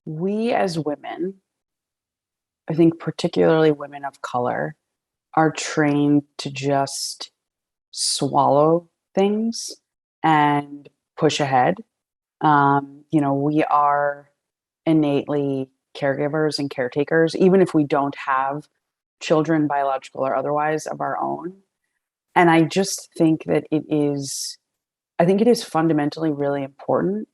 we as women, I think particularly women of color, are trained to just swallow things and push ahead. We are innately caregivers and caretakers, even if we don't have children, biological or otherwise, of our own. And I just think that I think it is fundamentally really important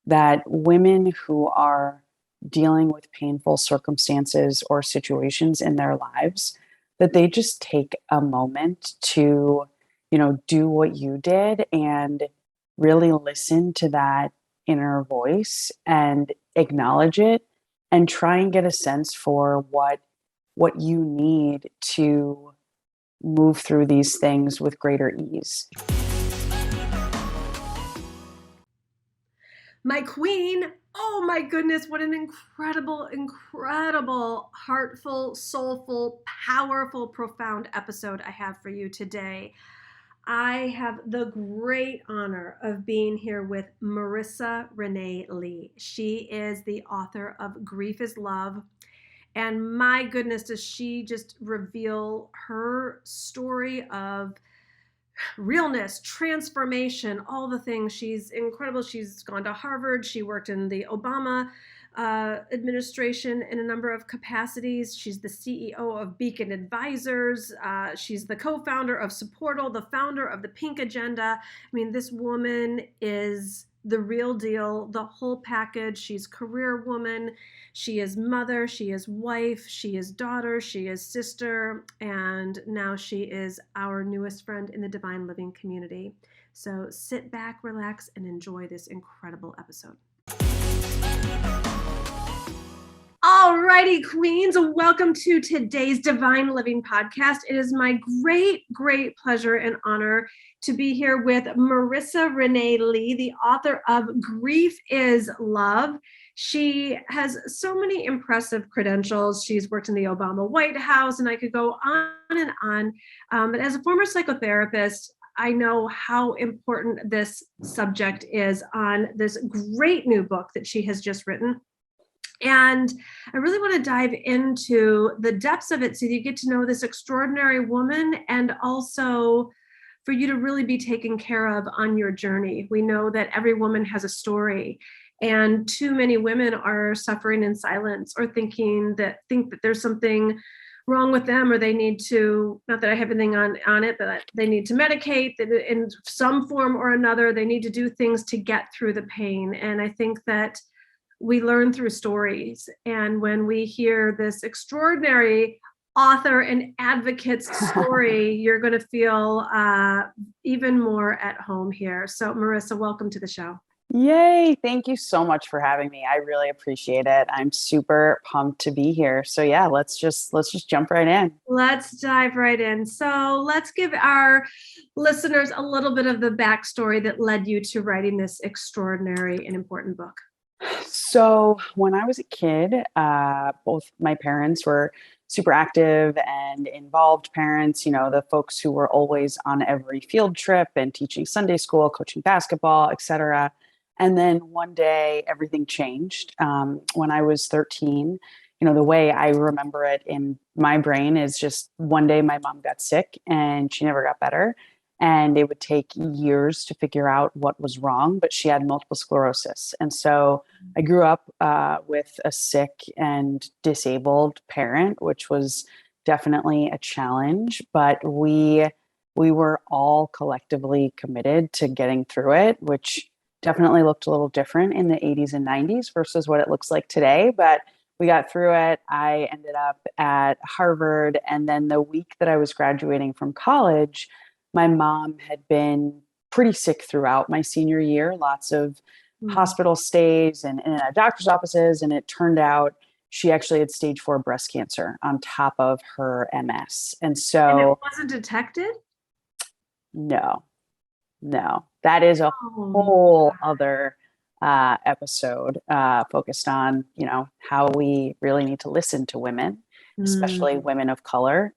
that women who are dealing with painful circumstances or situations in their lives, that they just take a moment to, do what you did and really listen to that inner voice and acknowledge it and try and get a sense for what you need to move through these things with greater ease. My queen, oh my goodness, what an incredible, incredible, heartful, soulful, powerful, profound episode I have for you today. I have the great honor of being here with Marisa Renee Lee. She is the author of Grieve is Love. And my goodness, does she just reveal her story of realness, transformation, all the things. She's incredible. She's gone to Harvard. She worked in the Obama administration in a number of capacities. She's the CEO of Beacon Advisors. She's the co-founder of Supportal, the founder of the Pink Agenda. I mean, this woman is the real deal, the whole package. She's career woman, she is mother, she is wife, she is daughter, she is sister, and now she is our newest friend in the Divine Living community. So sit back, relax, and enjoy this incredible episode. Alrighty, queens, welcome to today's Divine Living podcast. It is my great, great pleasure and honor to be here with Marisa Renee Lee, the author of Grieve is Love. She has so many impressive credentials. She's worked in the Obama White House, and I could go on and on. But as a former psychotherapist, I know how important this subject is on this great new book that she has just written. And I really want to dive into the depths of it so you get to know this extraordinary woman, and also for you to really be taken care of on your journey. We know that every woman has a story, and too many women are suffering in silence or think that there's something wrong with them, or they need to, not that I have anything on it, but they need to medicate in some form or another. They need to do things to get through the pain. And I think that we learn through stories. And when we hear this extraordinary author and advocate's story, you're going to feel even more at home here. So Marisa, welcome to the show. Yay. Thank you so much for having me. I really appreciate it. I'm super pumped to be here. So yeah, let's just jump right in. Let's dive right in. So let's give our listeners a little bit of the backstory that led you to writing this extraordinary and important book. So when I was a kid, both my parents were super active and involved parents, the folks who were always on every field trip and teaching Sunday school, coaching basketball, etc. And then one day everything changed. When I was 13, the way I remember it in my brain is just one day my mom got sick and she never got better. And it would take years to figure out what was wrong, but she had multiple sclerosis. And so I grew up with a sick and disabled parent, which was definitely a challenge, but we were all collectively committed to getting through it, which definitely looked a little different in the 80s and 90s versus what it looks like today. But we got through it. I ended up at Harvard. And then the week that I was graduating from college, my mom had been pretty sick throughout my senior year, lots of hospital stays and in doctor's offices. And it turned out she actually had stage 4 breast cancer on top of her MS. And so it wasn't detected? No, that is a whole other episode focused on, how we really need to listen to women, especially women of color,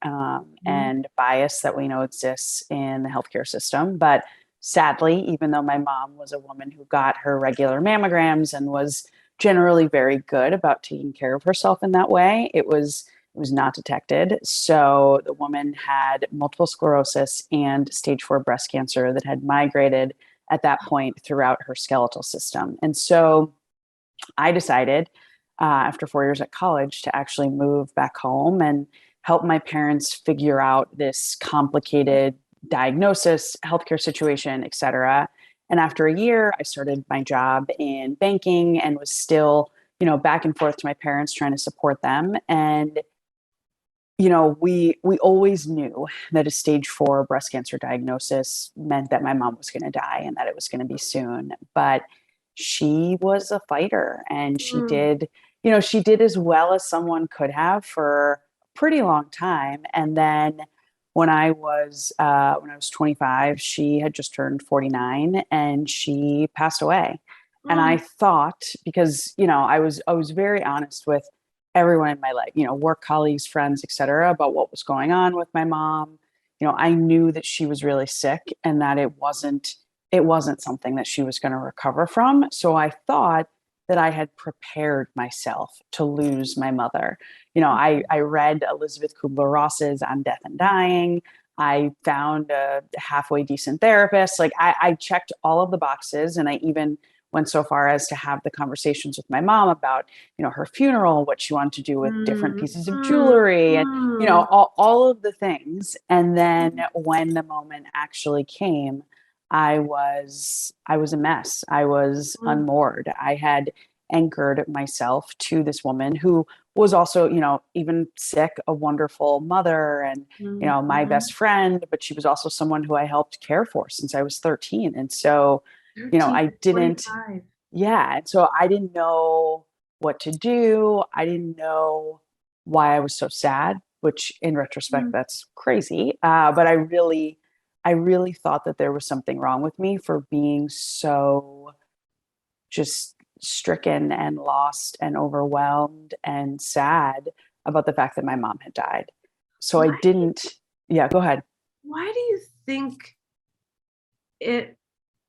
and bias that we know exists in the healthcare system. But sadly, even though my mom was a woman who got her regular mammograms and was generally very good about taking care of herself in that way. It was not detected. So the woman had multiple sclerosis and stage 4 breast cancer that had migrated at that point throughout her skeletal system. And so I decided after 4 years at college to actually move back home and help my parents figure out this complicated diagnosis, healthcare situation, et cetera. And after a year, I started my job in banking and was still, back and forth to my parents trying to support them. And we always knew that a stage 4 breast cancer diagnosis meant that my mom was going to die and that it was going to be soon. But she was a fighter, and she did as well as someone could have for a pretty long time. And then when I was 25, she had just turned 49 and she passed away. And I thought, because I was very honest with everyone in my life, work colleagues, friends, et cetera, about what was going on with my mom. I knew that she was really sick and that it wasn't something that she was going to recover from. So I thought that I had prepared myself to lose my mother. I read Elizabeth Kubler-Ross's On Death and Dying. I found a halfway decent therapist. Like I checked all of the boxes, and I even went so far as to have the conversations with my mom about, her funeral, what she wanted to do with different pieces of jewelry and, all of the things. And then when the moment actually came, I was a mess. I was unmoored. I had anchored myself to this woman who was also, even sick, a wonderful mother and, my best friend, but she was also someone who I helped care for since I was 13. And so, I didn't, 25. yeah. And so I didn't know what to do. I didn't know why I was so sad, which in retrospect, that's crazy. But I really thought that there was something wrong with me for being so just stricken and lost and overwhelmed and sad about the fact that my mom had died. So I Why, didn't, yeah, go ahead. why do you think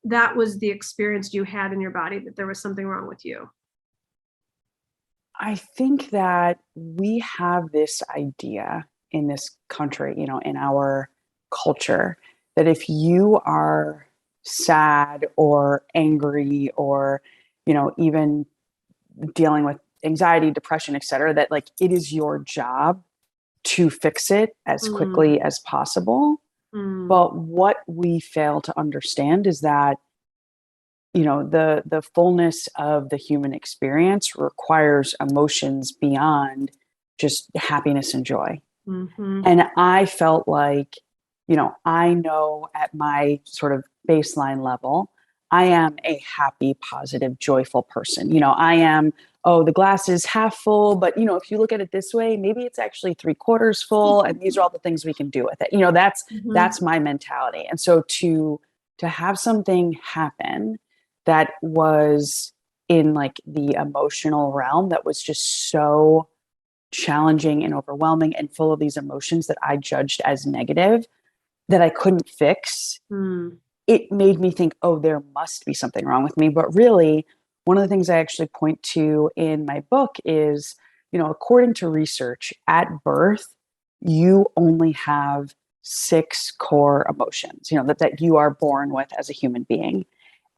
that was the experience you had in your body, that there was something wrong with you? I think that we have this idea in this country, in our culture, that if you are sad or angry or, even dealing with anxiety, depression, et cetera, that like it is your job to fix it as quickly as possible. Mm. But what we fail to understand is that the fullness of the human experience requires emotions beyond just happiness and joy. Mm-hmm. And I felt like, I know at my sort of baseline level, I am a happy, positive, joyful person. I am, oh, the glass is half full, but if you look at it this way, maybe it's actually 3/4 full, and these are all the things we can do with it. That's Mm-hmm. that's my mentality. And so to have something happen that was in like the emotional realm that was just so challenging and overwhelming and full of these emotions that I judged as negative that I couldn't fix, Mm. it made me think, oh, there must be something wrong with me. But really, one of the things I actually point to in my book is, according to research, at birth, you only have 6 core emotions, that you are born with as a human being.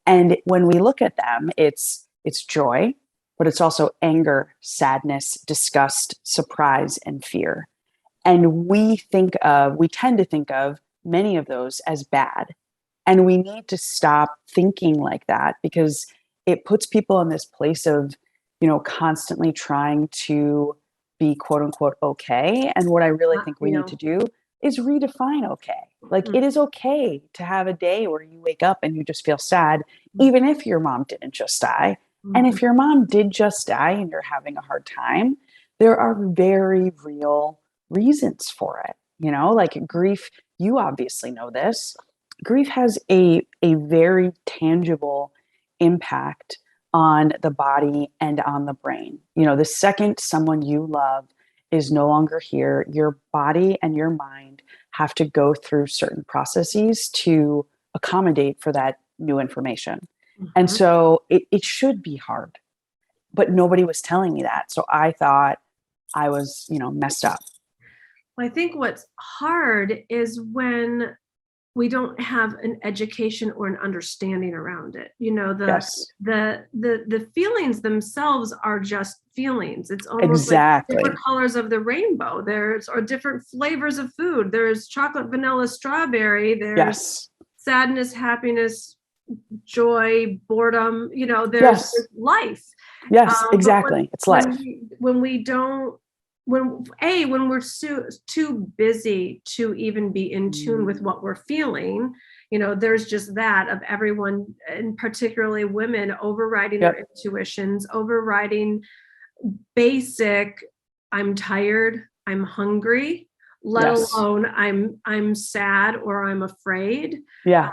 And when we look at them, it's joy, but it's also anger, sadness, disgust, surprise, and fear. And we tend to think of many of those as bad. And we need to stop thinking like that, because it puts people in this place of, constantly trying to be quote unquote okay. And what I really think we need to do is redefine okay. Like it is okay to have a day where you wake up and you just feel sad, even if your mom didn't just die. And if your mom did just die and you're having a hard time, there are very real reasons for it. Like grief, you obviously know this. Grief has a very tangible impact on the body and on the brain. The second someone you love is no longer here, your body and your mind have to go through certain processes to accommodate for that new information. And so it should be hard. but nobody was telling me that. So I thought I was, messed up. Well, I think what's hard is when we don't have an education or an understanding around it. Yes, The feelings themselves are just feelings. It's almost exactly. like different colors of the rainbow. Or different flavors of food. There's chocolate, vanilla, strawberry. There's Yes. sadness, happiness, joy, boredom. There's Yes. life. Yes, exactly. It's life. When we don't, when we're too busy to even be in tune with what we're feeling, there's just that of everyone, and particularly women, overriding their intuitions, overriding basic, I'm tired, I'm hungry, let alone I'm sad or I'm afraid. Yeah.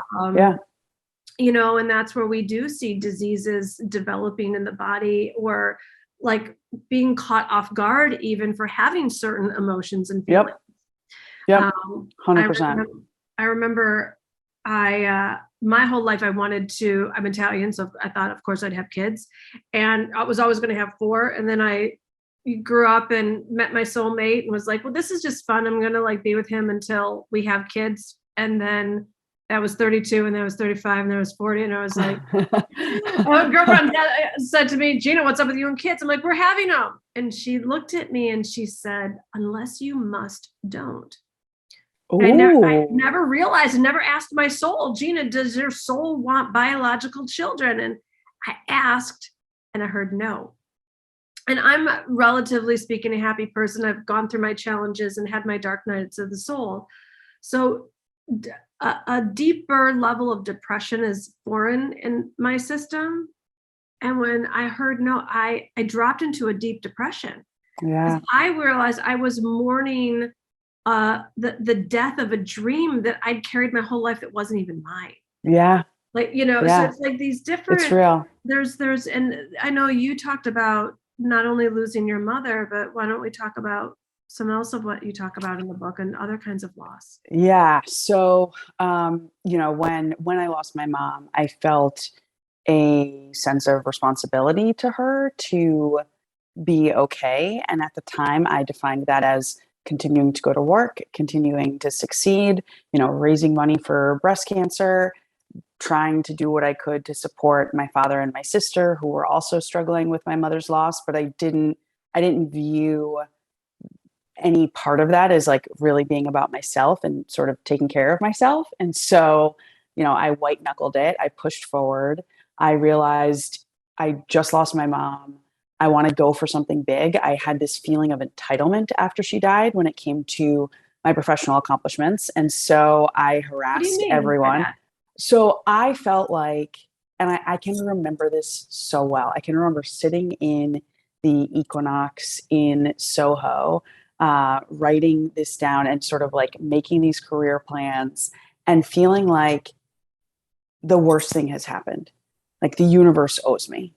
And that's where we do see diseases developing in the body, or like being caught off guard even for having certain emotions and feelings. 100%. I remember my whole life I'm Italian, so I thought of course I'd have kids, and I was always going to have 4. And then I grew up and met my soulmate and was like, well, this is just fun. I'm going to be with him until we have kids. And then that was 32, and then I was 35, and then I was 40. And I was like, my girlfriend said to me, Gina, what's up with you and kids? I'm like, we're having them. And she looked at me and she said, unless you must, don't. I never realized and never asked my soul, Gina, does your soul want biological children? And I asked and I heard no. And I'm, relatively speaking, a happy person. I've gone through my challenges and had my dark nights of the soul. So a deeper level of depression is foreign in my system. And when I heard no, I dropped into a deep depression. Yeah. I realized I was mourning the death of a dream that I'd carried my whole life that wasn't even mine. Yeah. So it's like these different, it's real. There's, and I know you talked about not only losing your mother, but why don't we talk about some else of what you talk about in the book and other kinds of loss? Yeah. So, when I lost my mom, I felt a sense of responsibility to her to be okay. And at the time, I defined that as continuing to go to work, continuing to succeed, raising money for breast cancer, trying to do what I could to support my father and my sister, who were also struggling with my mother's loss. But I didn't view any part of that as really being about myself and sort of taking care of myself. And so, I white knuckled it. I pushed forward. I realized I just lost my mom. I want to go for something big. I had this feeling of entitlement after she died when it came to my professional accomplishments. And so I harassed everyone. So I felt like, and I can remember this so well. I can remember sitting in the Equinox in Soho, writing this down and sort of making these career plans and feeling like the worst thing has happened. Like the universe owes me.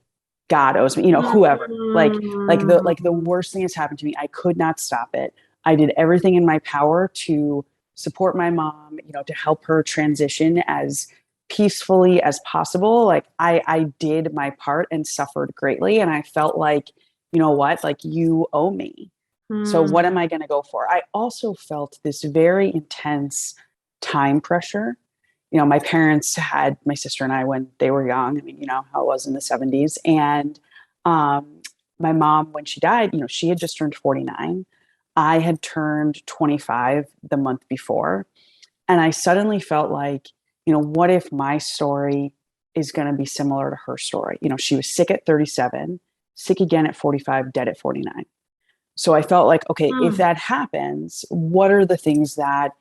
God owes me, whoever, the worst thing has happened to me. I could not stop it. I did everything in my power to support my mom, to help her transition as peacefully as possible. I did my part and suffered greatly. And I felt like, you owe me. So what am I going to go for? I also felt this very intense time pressure. My parents had my sister and I when they were young. I mean, how it was in the 70s. And my mom, when she died, she had just turned 49. I had turned 25 the month before. And I suddenly felt like, what if my story is going to be similar to her story? She was sick at 37, sick again at 45, dead at 49. So I felt like, okay, if that happens, what are the things that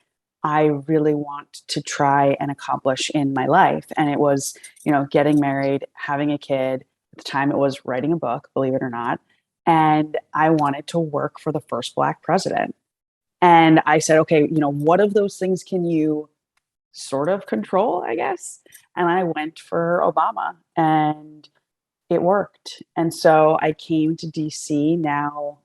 I really want to try and accomplish in my life? And it was, getting married, having a kid. At the time it was writing a book, believe it or not. And I wanted to work for the first Black president. And I said, okay, what of those things can you sort of control, I guess? And I went for Obama and it worked. And so I came to DC now,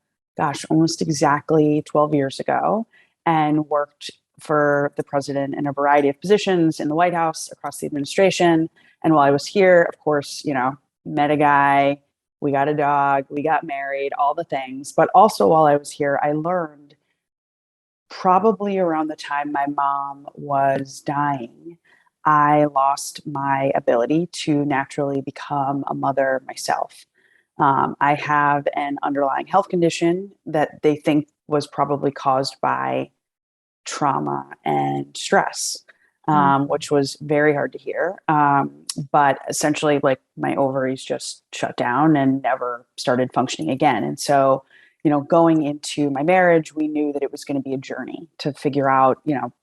almost exactly 12 years ago, and worked for the president in a variety of positions in the White House, across the administration. And while I was here, of course, met a guy, we got a dog, we got married, all the things. But also while I was here, I learned probably around the time my mom was dying, I lost my ability to naturally become a mother myself. I have an underlying health condition that they think was probably caused by trauma and stress, which was very hard to hear. But essentially, like my ovaries just shut down and never started functioning again. And so, going into my marriage, we knew that it was going to be a journey to figure out,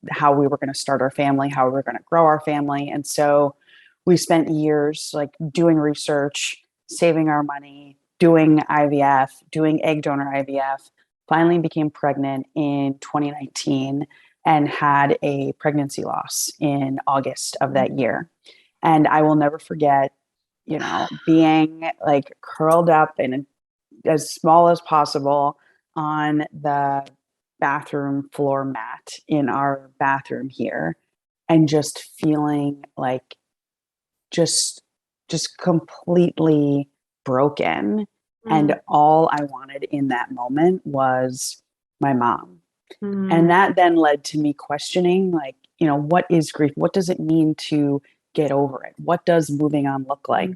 how we were going to start our family, how we were going to grow our family. And so we spent years like doing research, saving our money, doing IVF, doing egg donor IVF, finally became pregnant in 2019 and had a pregnancy loss in August of that year. And I will never forget, being like curled up and as small as possible on the bathroom floor mat in our bathroom here and just feeling like just completely broken. And all I wanted in that moment was my mom. And that then led to me questioning, like, what is grief? What does it mean to get over it? What does moving on look like?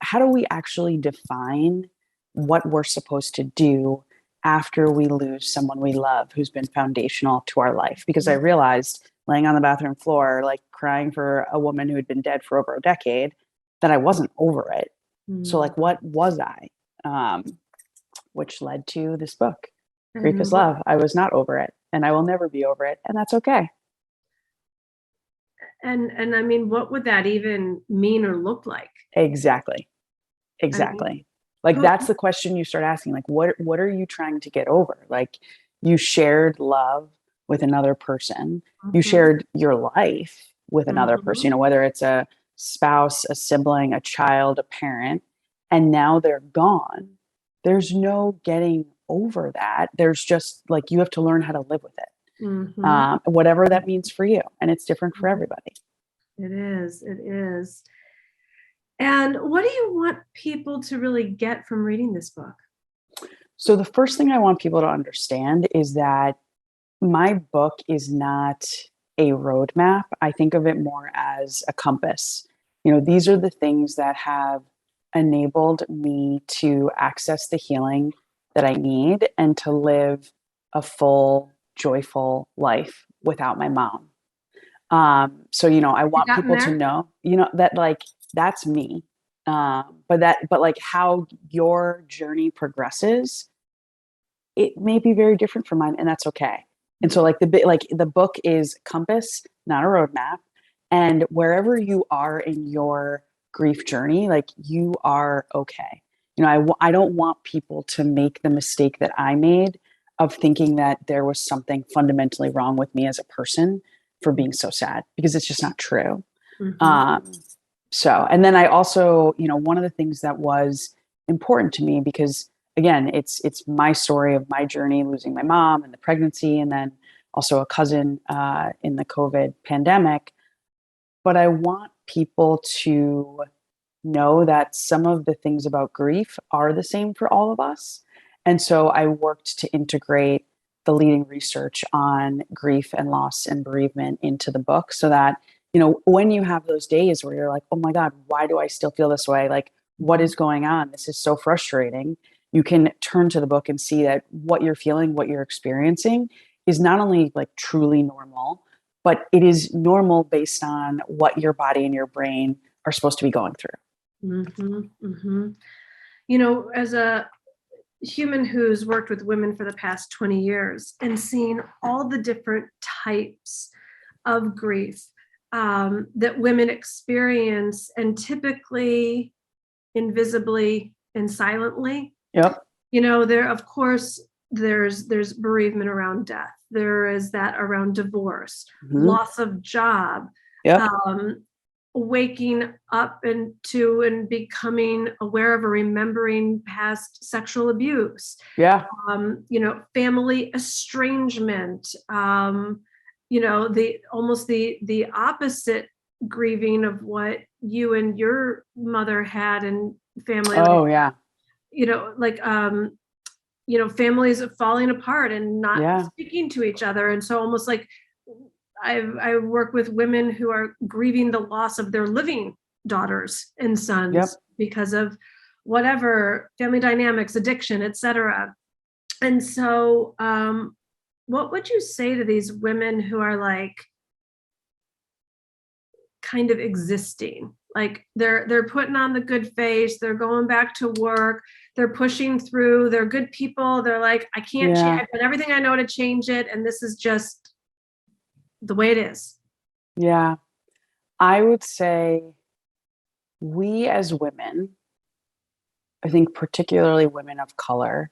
How do we actually define what we're supposed to do after we lose someone we love who's been foundational to our life? Because I realized laying on the bathroom floor, like crying for a woman who had been dead for over a decade, that I wasn't over it. So like, what was I? Which led to this book, Grief is Love. I was not over it, and I will never be over it, and that's okay. And I mean, what would that even mean or look like? Exactly. Like, that's the question you start asking. Like, what are you trying to get over? Like, you shared love with another person. You shared your life with another person, whether it's a spouse, a sibling, a child, a parent, and now they're gone. There's no getting over that. There's just like, you have to learn how to live with it, whatever that means for you. And it's different for everybody. It is. And what do you want people to really get from reading this book? So the first thing I want people to understand is that my book is not a roadmap. I think of it more as a compass. These are the things that have enabled me to access the healing that I need and to live a full, joyful life without my mom. So, I want people to know, that like, that's me. But like how your journey progresses, it may be very different from mine, and that's okay. And so like the book is compass, not a roadmap. And wherever you are in your grief journey, like, you are okay. I don't want people to make the mistake that I made of thinking that there was something fundamentally wrong with me as a person for being so sad, because it's just not true. And then I also, one of the things that was important to me, because again, it's my story of my journey, losing my mom and the pregnancy, and then also a cousin in the COVID pandemic. But I want people to know that some of the things about grief are the same for all of us. And so I worked to integrate the leading research on grief and loss and bereavement into the book, so that, when you have those days where you're like, oh my God, why do I still feel this way? Like, what is going on? This is so frustrating. You can turn to the book and see that what you're feeling, what you're experiencing is not only like truly normal, but it is normal based on what your body and your brain are supposed to be going through. As a human who's worked with women for the past 20 years and seen all the different types of grief that women experience, and typically invisibly and silently. Yep. There, of course, there's bereavement around death. There is that around divorce, loss of job, waking up and becoming aware of or remembering past sexual abuse. Family estrangement, the opposite grieving of what you and your mother had, and family, like, Oh yeah. like, families falling apart and not Yeah. speaking to each other. And so almost like I work with women who are grieving the loss of their living daughters and Yep. sons because of whatever family dynamics, addiction, etc. And so, what would you say to these women who are like kind of existing? Like they're putting on the good face, they're going back to work, they're pushing through, they're good people. They're like, I can't change, Yeah. I've done everything I know to change it, and this is just the way it is. Yeah. I would say we as women, I think particularly women of color,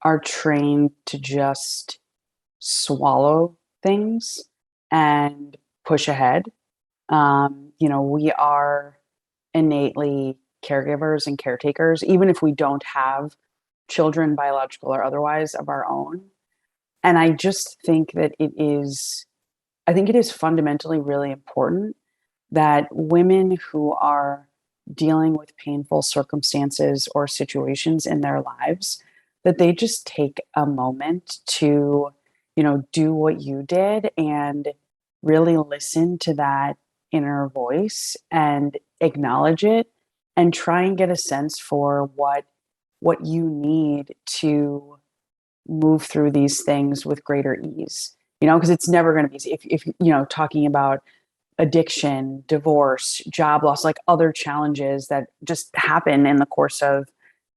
are trained to just swallow things and push ahead. We are innately caregivers and caretakers, even if we don't have children, biological or otherwise, of our own. And I just think that I think it is fundamentally really important that women who are dealing with painful circumstances or situations in their lives, that they just take a moment to, do what you did and really listen to that inner voice and acknowledge it and try and get a sense for what you need to move through these things with greater ease, because it's never going to be easy. If talking about addiction, divorce, job loss, like other challenges that just happen in the course of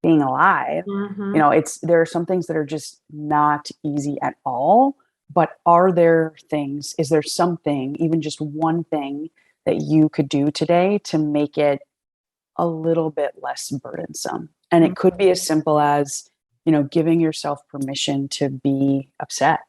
being alive. Mm-hmm. There are some things that are just not easy at all. But is there something, even just one thing that you could do today to make it a little bit less burdensome? And it could be as simple as, giving yourself permission to be upset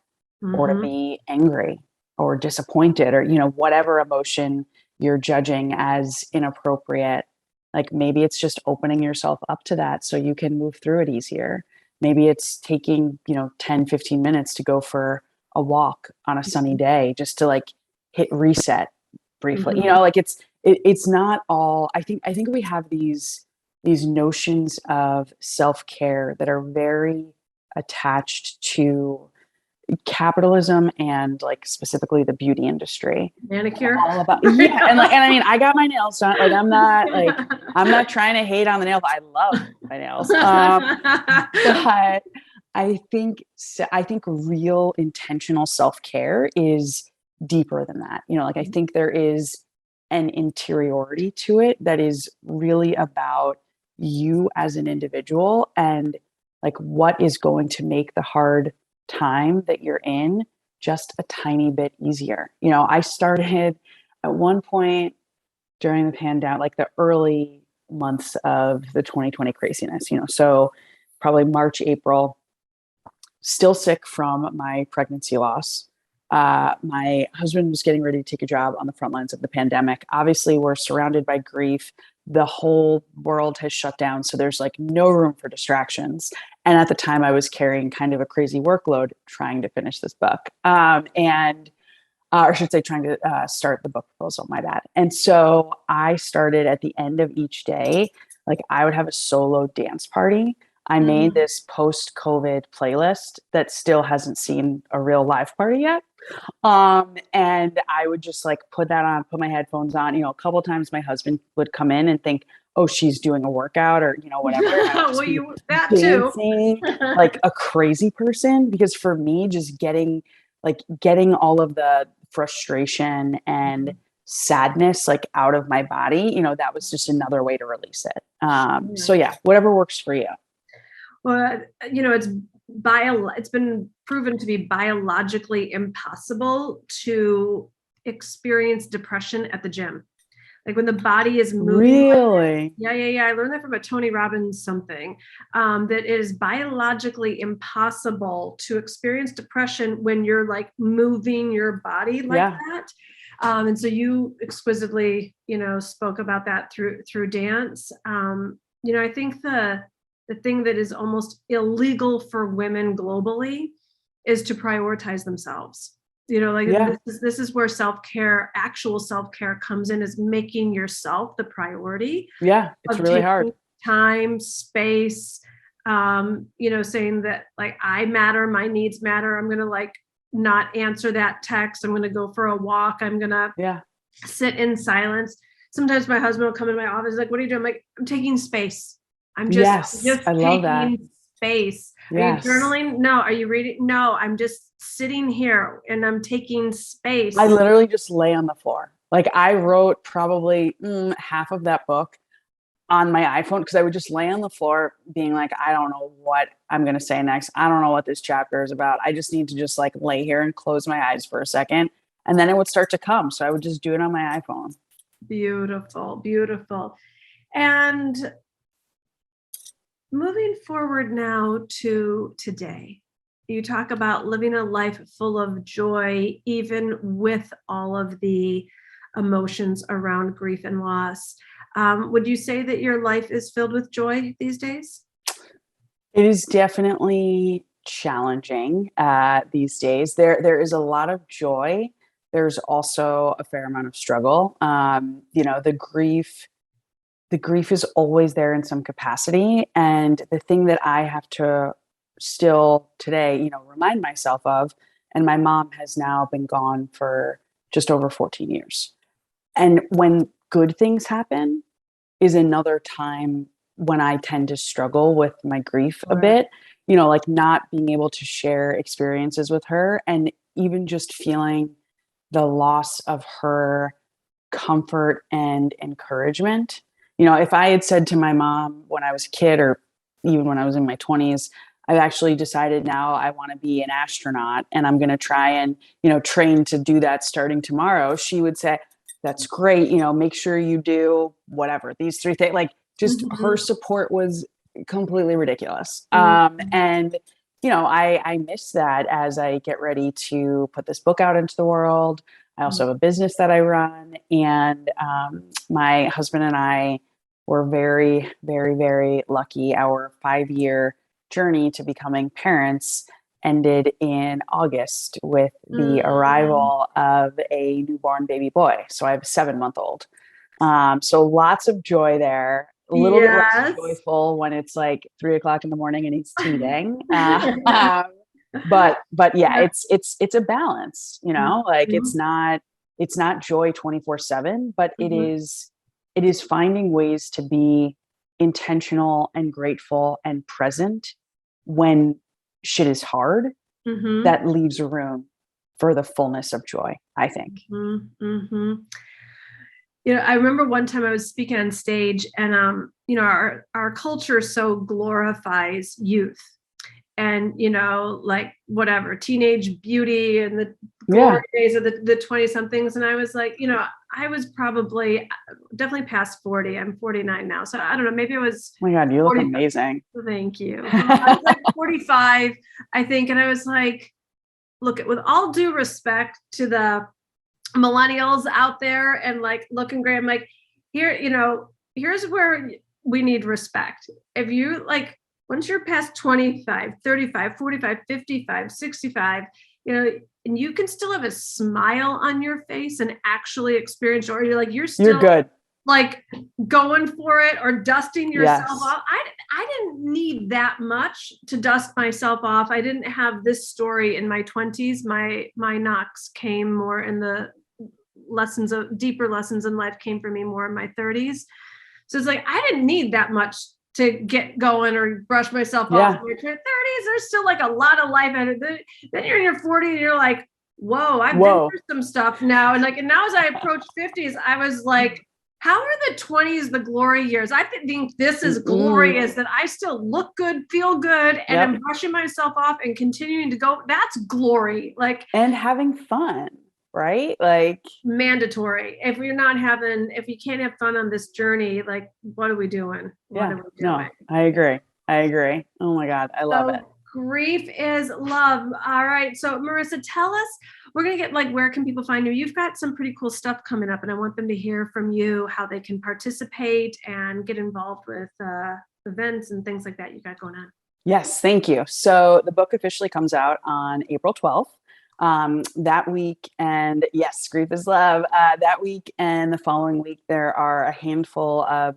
or to Mm-hmm. be angry or disappointed, or whatever emotion you're judging as inappropriate. Like maybe it's just opening yourself up to that so you can move through it easier. Maybe it's taking 10-15 minutes to go for a walk on a sunny day just to like hit reset briefly. Mm-hmm. Like it's not all. I think we have these notions of self-care that are very attached to capitalism and like specifically the beauty industry. Manicure. All about, yeah. And I mean, I got my nails done. Like I'm not trying to hate on the nails. I love my nails. But I think real intentional self-care is deeper than that. Like I think there is an interiority to it that is really about you as an individual and like what is going to make the hard time that you're in just a tiny bit easier. I started at one point during the pandemic, like the early months of the 2020 craziness, so probably March, April, still sick from my pregnancy loss. My husband was getting ready to take a job on the front lines of the pandemic. Obviously, we're surrounded by grief. The whole world has shut down. So there's like no room for distractions. And at the time, I was carrying kind of a crazy workload trying to finish this book. Or I should say, trying to start the book proposal, my bad. And so I started at the end of each day, like I would have a solo dance party. I made this post-COVID playlist that still hasn't seen a real live party yet. And I would just like put that on, put my headphones on. A couple of times my husband would come in and think, oh, she's doing a workout or, whatever. And I would just be That dancing too. like a crazy person. Because for me, just getting all of the frustration and sadness like out of my body, that was just another way to release it. So yeah, whatever works for you. Well, it's been proven to be biologically impossible to experience depression at the gym. Like when the body is moving. Really? Yeah. I learned that from a Tony Robbins something, that it is biologically impossible to experience depression when you're like moving your body like that. And so you exquisitely, spoke about that through dance. I think the thing that is almost illegal for women globally is to prioritize themselves. This is where self-care, actual self-care comes in, is making yourself the priority. Yeah, it's really hard. time, space, saying that like I matter, my needs matter. I'm going to like not answer that text. I'm going to go for a walk. I'm going to sit in silence. Sometimes my husband will come in my office like, what are you doing? I'm like, I'm taking space. I'm just I love that. taking space. Yes. Are you journaling? No. Are you reading? No, I'm just sitting here and I'm taking space. I literally just lay on the floor. Like I wrote probably half of that book on my iPhone because I would just lay on the floor being like, I don't know what I'm going to say next. I don't know what this chapter is about. I just need to just like lay here and close my eyes for a second. And then it would start to come. So I would just do it on my iPhone. Beautiful, beautiful. And moving forward now to today, you talk about living a life full of joy, even with all of the emotions around grief and loss. Would you say that your life is filled with joy these days? It is definitely challenging these days. There is a lot of joy. There's also a fair amount of struggle. The grief is always there in some capacity. And the thing that I have to still today, remind myself of, and my mom has now been gone for just over 14 years. And when good things happen is another time when I tend to struggle with my grief a bit, like not being able to share experiences with her and even just feeling the loss of her comfort and encouragement. If I had said to my mom when I was a kid or even when I was in my 20s, I've actually decided now I want to be an astronaut and I'm going to try and, train to do that starting tomorrow. She would say, that's great. Make sure you do whatever, these three things, like just her support was completely ridiculous. And, I miss that as I get ready to put this book out into the world. I also have a business that I run, and my husband and I were very, very, very lucky. Our 5-year journey to becoming parents ended in August with the arrival of a newborn baby boy. So I have a 7-month-old. So lots of joy there. A little bit less joyful when it's like 3:00 in the morning and he's teething. But yeah, it's a balance, like it's not joy 24/7, but it is finding ways to be intentional and grateful and present when shit is hard. That leaves room for the fullness of joy, I think. I remember one time I was speaking on stage and, our culture so glorifies youth and, like whatever, teenage beauty and the glory days of the 20 somethings. And I was like, I was probably definitely past 40. I'm 49 now. So I don't know, maybe I was. Oh my God, you look amazing. Thank you. I was like 45, I think. And I was like, look, with all due respect to the millennials out there and like looking great, I'm like, here's where we need respect. If you like, once you're past 25, 35, 45, 55, 65, and you can still have a smile on your face and actually experience, or you're still good, like going for it or dusting yourself off. I didn't need that much to dust myself off. I didn't have this story in my 20s. My knocks came more in the deeper lessons in life came for me more in my 30s. So it's like, I didn't need that much to get going or brush myself off. In your 30s, there's still like a lot of life in it. Then you're in your 40s and you're like, whoa, I've been through some stuff now. And now as I approach 50s, I was like, how are the 20s the glory years? I think this is glorious that I still look good, feel good, and I'm brushing myself off and continuing to go. That's glory. And having fun. Right? Like mandatory. If you can't have fun on this journey, like what are we doing? No, I agree. Oh my God. I love it. Grief is love. All right. So Marisa, tell us, we're going to get where can people find you? You've got some pretty cool stuff coming up and I want them to hear from you, how they can participate and get involved with events and things like that you got going on. Yes. Thank you. So the book officially comes out on April 12th. That week, and yes, Grieve is love. That week and the following week, there are a handful of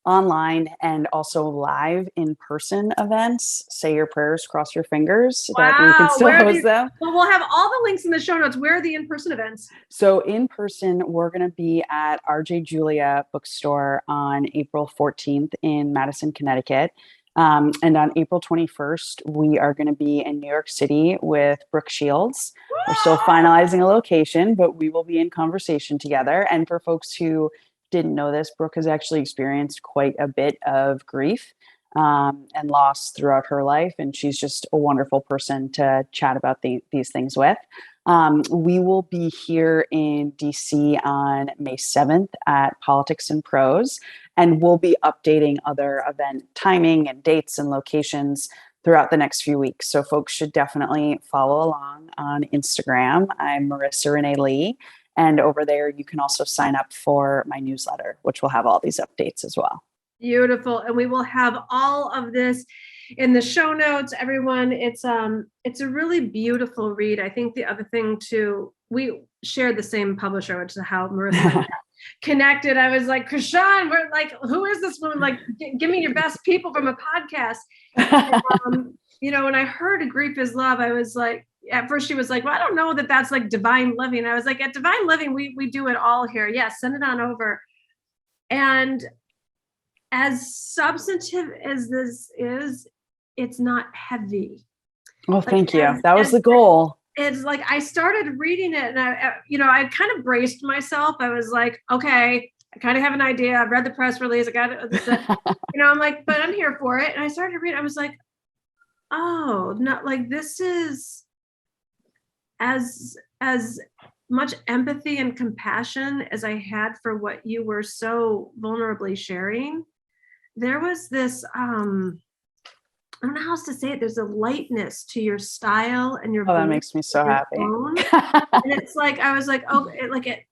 online and also live in-person events. Say your prayers, cross your fingers that we can Wow. still host them. Well, we'll have all the links in the show notes. Where are the in-person events? So in person, we're going to be at RJ Julia Bookstore on April 14th in Madison, Connecticut. And on April 21st, we are going to be in New York City with Brooke Shields. We're still finalizing a location, but we will be in conversation together. And for folks who didn't know this, Brooke has actually experienced quite a bit of grief and loss throughout her life. And she's just a wonderful person to chat about these things with. We will be here in DC on May 7th at Politics and Prose, and we'll be updating other event timing and dates and locations throughout the next few weeks. So folks should definitely follow along on Instagram. I'm Marisa Renee Lee. And over there, you can also sign up for my newsletter, which will have all these updates as well. Beautiful. And we will have all of this in the show notes, everyone. It's a really beautiful read. I think the other thing too, we shared the same publisher, which is how Marisa connected. I was like, Krishan, we're like, who is this woman? Like, give me your best people from a podcast. When I heard Grief is Love, I was like, at first she was like, well, I don't know that that's like Divine Living. I was like, at Divine Living, we do it all here. Yes, send it on over. And as substantive as this is, it's not heavy. Well, thank you. That was the goal. It's like, I started reading it and I kind of braced myself. I was like, okay, I kind of have an idea. I've read the press release. I got it. I'm like, but I'm here for it. And I started reading. I was like, oh, not like this is as much empathy and compassion as I had for what you were so vulnerably sharing. There was this, I don't know how else to say it. There's a lightness to your style and your. Oh, that makes me so happy. And it's like, I was like, oh, I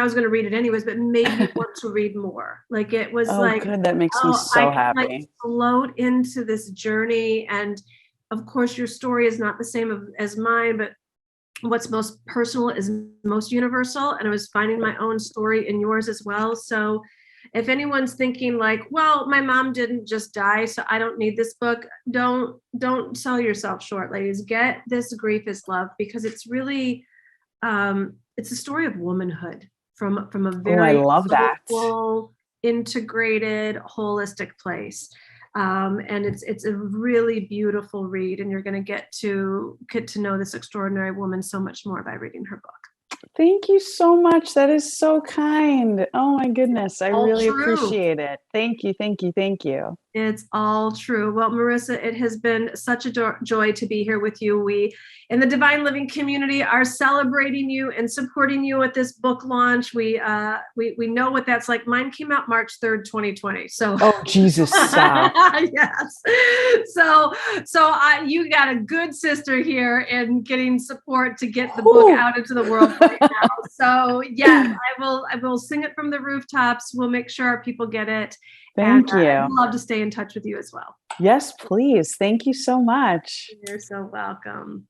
was going to read it anyways, but made me want to read more. Like it was good. That makes me so happy. Like float into this journey. And of course, your story is not the same as mine, but what's most personal is most universal. And I was finding my own story in yours as well. So if anyone's thinking like, well, my mom didn't just die, so I don't need this book, don't sell yourself short, ladies. Get this Grief is Love, because it's really, it's a story of womanhood from a very soulful, integrated, holistic place. And it's a really beautiful read, and you're going to get to know this extraordinary woman so much more by reading her book. Thank you so much. That is so kind. Oh my goodness. I really appreciate it. Thank you. Thank you. Thank you. It's all true. Well, Marisa, it has been such a joy to be here with you. We, in the Divine Living community, are celebrating you and supporting you at this book launch. We know what that's like. Mine came out March 3rd, 2020. So, oh Jesus, stop. Yes. So you got a good sister here in getting support to get the book out into the world right now. So yes, I will sing it from the rooftops. We'll make sure our people get it. Thank you. I'd love to stay in touch with you as well. Yes, please. Thank you so much. You're so welcome.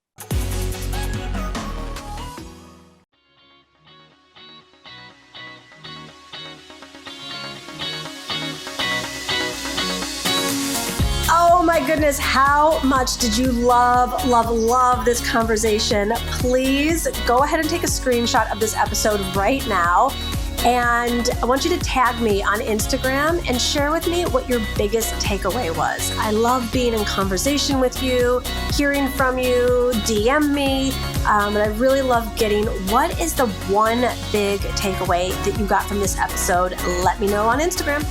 Oh my goodness, how much did you love this conversation? Please go ahead and take a screenshot of this episode right now. And I want you to tag me on Instagram and share with me what your biggest takeaway was. I love being in conversation with you, hearing from you, DM me. And I really love getting what is the one big takeaway that you got from this episode. Let me know on Instagram.